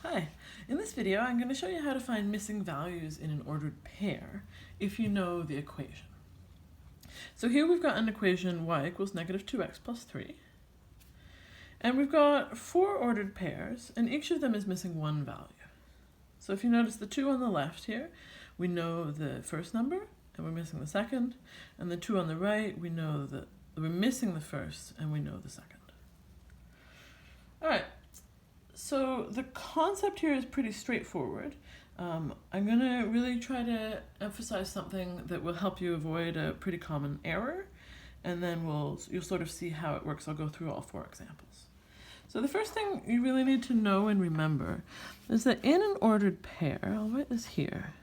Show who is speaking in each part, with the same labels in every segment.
Speaker 1: Hi, in this video I'm going to show you how to find missing values in an ordered pair if you know the equation. So here we've got an equation y equals negative 2x plus 3. And we've got 4 ordered pairs, and each of them is missing one value. So if you notice the 2 on the left here, we know the first number, and we're missing the second. And the 2 on the right, we know that we're missing the first, and we know the second. All right. So the concept here is pretty straightforward. I'm going to really try to emphasize something that will help you avoid a pretty common error, and then you'll sort of see how it works. I'll go through all 4 examples. So the first thing you really need to know and remember is that in an ordered pair, I'll write this here,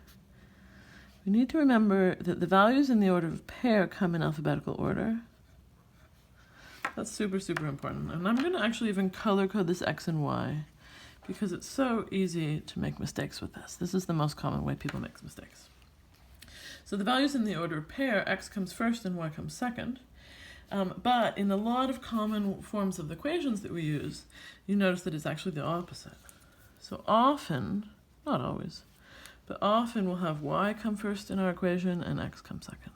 Speaker 1: we need to remember that the values in the order of pair come in alphabetical order. That's super, super important. And I'm going to actually even color code this x and y because it's so easy to make mistakes with this. This is the most common way people make mistakes. So the values in the order of pair, x comes first and y comes second. But in a lot of common forms of the equations that we use, you notice that it's actually the opposite. So often, not always, but often we'll have y come first in our equation and x come second.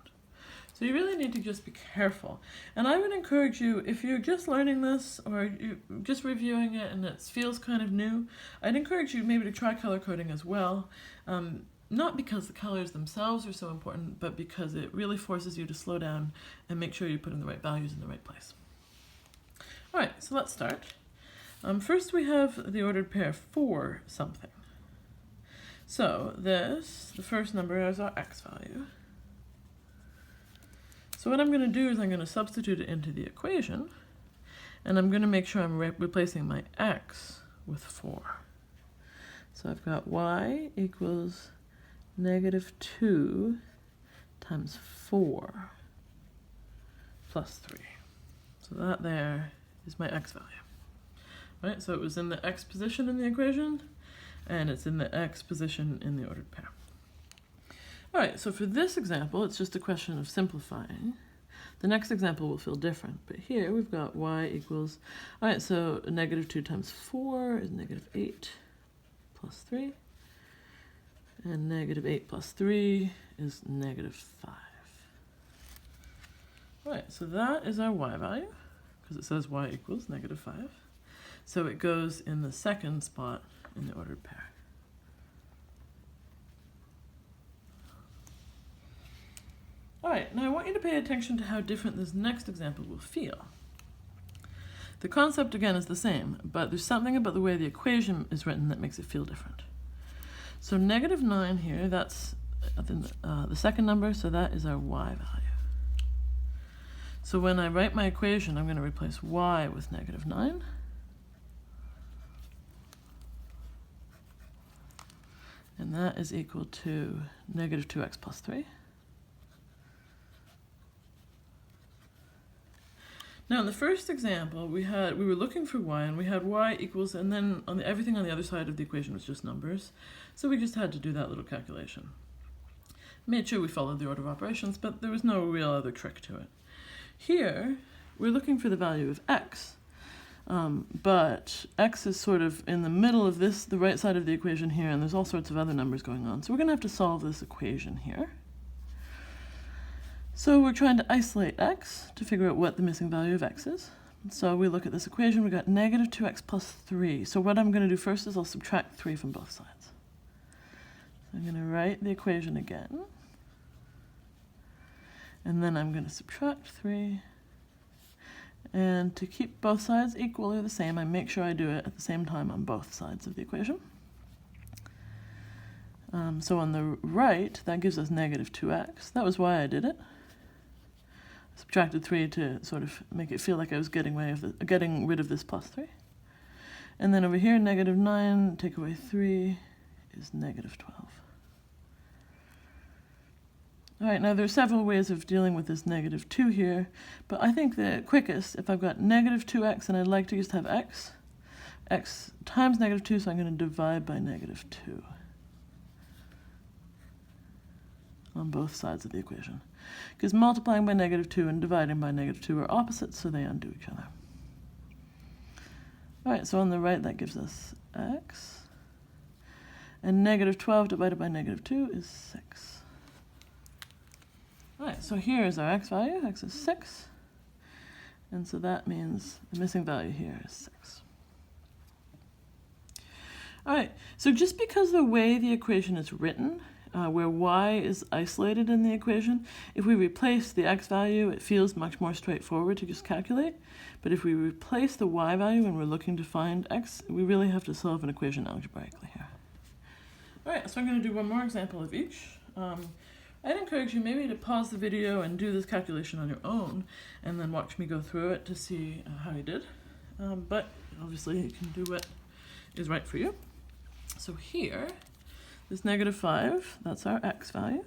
Speaker 1: So you really need to just be careful. And I would encourage you, if you're just learning this or you're just reviewing it and it feels kind of new, I'd encourage you maybe to try color coding as well. Not because the colors themselves are so important, but because it really forces you to slow down and make sure you're putting the right values in the right place. All right, so let's start. First we have the ordered pair for something. So the first number is our x value. So what I'm going to do is I'm going to substitute it into the equation, and I'm going to make sure I'm replacing my x with 4. So I've got y equals negative 2 times 4 plus 3. So that there is my x value. Right? So it was in the x position in the equation, and it's in the x position in the ordered pair. All right, so for this example, it's just a question of simplifying. The next example will feel different, but here we've got y equals, all right, so negative 2 times 4 is negative 8 plus 3, and negative 8 plus 3 is negative 5. All right, so that is our y value, because it says y equals negative 5. So it goes in the second spot in the ordered pair. All right, now I want you to pay attention to how different this next example will feel. The concept, again, is the same, but there's something about the way the equation is written that makes it feel different. So negative 9 here, that's the second number, so that is our y value. So when I write my equation, I'm going to replace y with negative 9. And that is equal to negative 2x plus 3. Now in the first example, we were looking for y, and we had y equals, and then everything on the other side of the equation was just numbers. So we just had to do that little calculation. Made sure we followed the order of operations, but there was no real other trick to it. Here, we're looking for the value of x, but x is sort of in the middle of the right side of the equation here, and there's all sorts of other numbers going on. So we're going to have to solve this equation here. So we're trying to isolate x to figure out what the missing value of x is. So we look at this equation, we got negative 2x plus 3. So what I'm going to do first is I'll subtract 3 from both sides. So I'm going to write the equation again. And then I'm going to subtract 3. And to keep both sides equal or the same, I make sure I do it at the same time on both sides of the equation. So on the right, that gives us negative 2x. That was why I did it. Subtracted 3 to sort of make it feel like I was getting rid of this plus 3. And then over here, negative 9, take away 3 is negative 12. All right, now there are several ways of dealing with this negative 2 here, but I think the quickest, if I've got negative 2x and I'd like to just have x times negative 2, so I'm going to divide by negative 2 on both sides of the equation. Because multiplying by negative 2 and dividing by negative 2 are opposites, so they undo each other. All right, so on the right, that gives us x And negative 12 divided by negative 2 is 6. All right, so here is our x value. X is 6. And so that means the missing value here is 6. All right, so just because the way the equation is written, where y is isolated in the equation, if we replace the x value, it feels much more straightforward to just calculate. But if we replace the y value when we're looking to find x, we really have to solve an equation algebraically here. All right, so I'm going to do one more example of each. I'd encourage you maybe to pause the video and do this calculation on your own, and then watch me go through it to see how you did. But obviously you can do what is right for you. So here, this negative 5, that's our x value.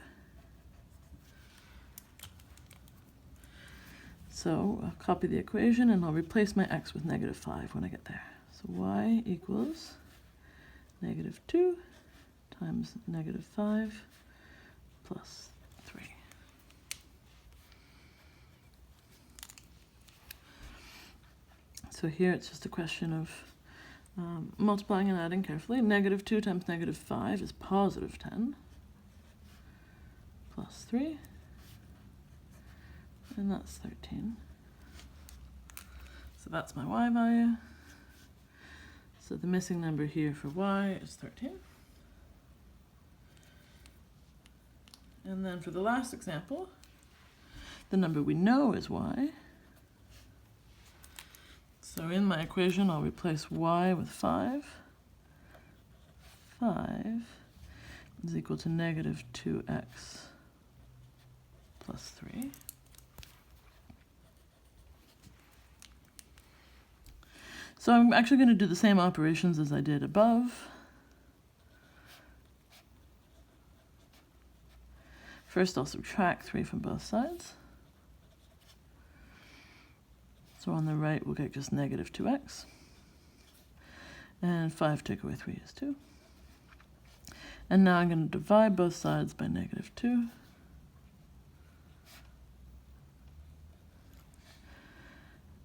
Speaker 1: So I'll copy the equation and I'll replace my x with negative 5 when I get there. So y equals negative 2 times negative 5 plus 3. So here it's just a question of multiplying and adding carefully. Negative 2 times negative 5 is positive 10 plus 3, and that's 13. So that's my y value. So the missing number here for y is 13. And then for the last example, the number we know is y. So in my equation, I'll replace y with 5. 5 is equal to negative 2x plus 3. So I'm actually going to do the same operations as I did above. First, I'll subtract 3 from both sides. So on the right, we'll get just negative 2x. And 5 take away 3 is 2. And now I'm going to divide both sides by negative 2.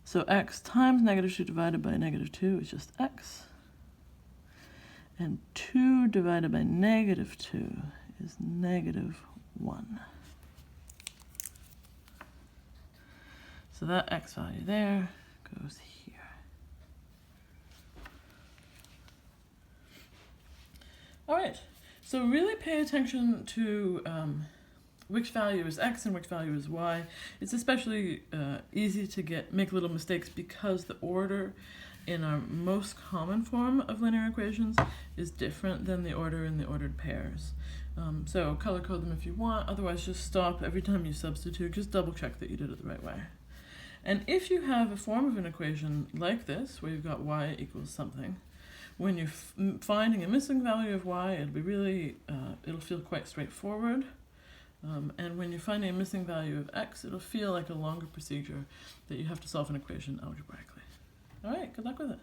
Speaker 1: So x times negative 2 divided by negative 2 is just x. And 2 divided by negative 2 is negative 1. So that x value there goes here. All right, so really pay attention to which value is x and which value is y. It's especially easy to make little mistakes because the order in our most common form of linear equations is different than the order in the ordered pairs. So color code them if you want, otherwise just stop every time you substitute, just double check that you did it the right way. And if you have a form of an equation like this, where you've got y equals something, when you're finding a missing value of y, it'll be really, it'll feel quite straightforward. And when you're finding a missing value of x, it'll feel like a longer procedure that you have to solve an equation algebraically. All right, good luck with it.